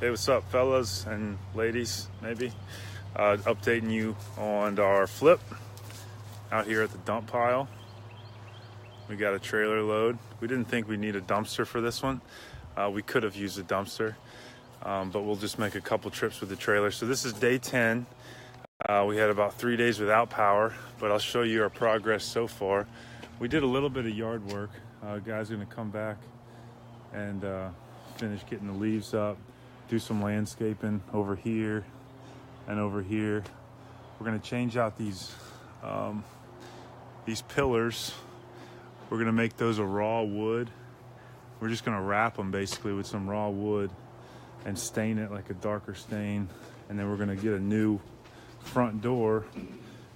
Hey, what's up, fellas and ladies, maybe? Updating you on our flip out here at the dump pile. We got a trailer load. We didn't think we need a dumpster for this one. We could have used a dumpster, but we'll just make a couple trips with the trailer. So this is day 10. We had about 3 days without power, but I'll show you our progress so far. We did a little bit of yard work. Guy's gonna come back and finish getting the leaves up, do some landscaping over here and over here. We're gonna change out these pillars. We're gonna make those a raw wood. We're just gonna wrap them basically with some raw wood and stain it like a darker stain. And then we're gonna get a new front door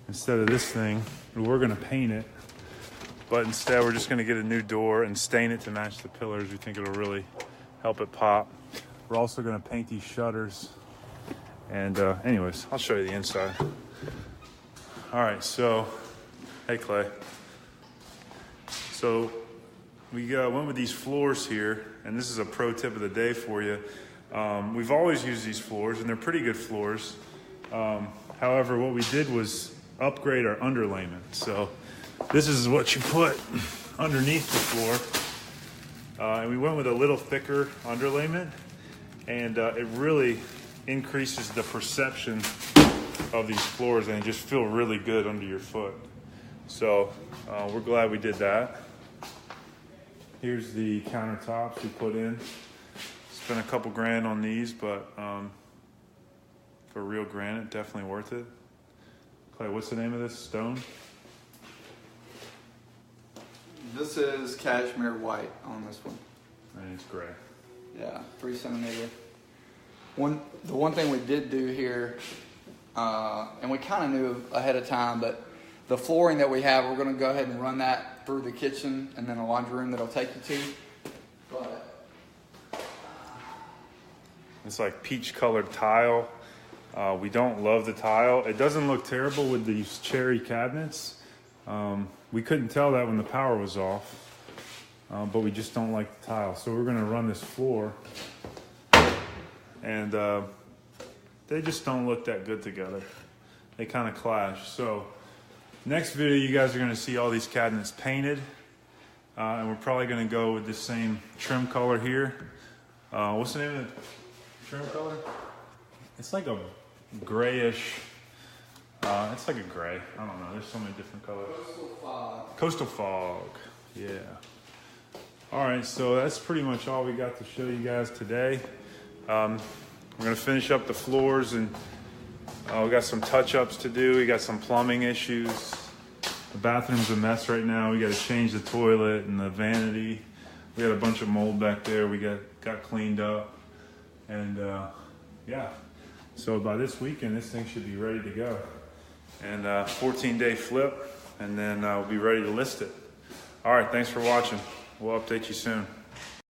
instead of this thing. We're gonna paint it, but instead we're just gonna get a new door and stain it to match the pillars. We think it'll really help it pop. We're also gonna paint these shutters. And anyways, I'll show you the inside. All right, so, hey Clay. So we went with these floors here, and this is a pro tip of the day for you. We've always used these floors, and they're pretty good floors. However, what we did was upgrade our underlayment. So this is what you put underneath the floor. And we went with a little thicker underlayment, and it really increases the perception of these floors, and they just feel really good under your foot. So we're glad we did that. Here's the countertops we put in. Spent a couple grand on these, but for real granite, definitely worth it. Clay, what's the name of this stone? This is cashmere white on this one. And it's gray. Yeah, 3 centimeter. The one thing we did do here, and we kind of knew ahead of time, but the flooring that we have, we're going to go ahead and run that through the kitchen and then a laundry room that'll take you to. But it's like peach colored tile. We don't love the tile. It doesn't look terrible with these cherry cabinets. We couldn't tell that when the power was off, but we just don't like the tile. So we're gonna run this floor, and they just don't look that good together. They kind of clash. So next video, you guys are gonna see all these cabinets painted, and we're probably gonna go with the same trim color here. What's the name of the trim color? It's like a grayish, it's like a gray. I don't know, there's so many different colors. Coastal Fog. Coastal Fog, yeah. All right, so that's pretty much all we got to show you guys today. We're gonna finish up the floors, and we got some touch-ups to do. We got some plumbing issues. The bathroom's a mess right now. We gotta change the toilet and the vanity. We had a bunch of mold back there. We got cleaned up, and yeah. So by this weekend, this thing should be ready to go. And 14-day flip, and then we'll be ready to list it. All right, thanks for watching. We'll update you soon.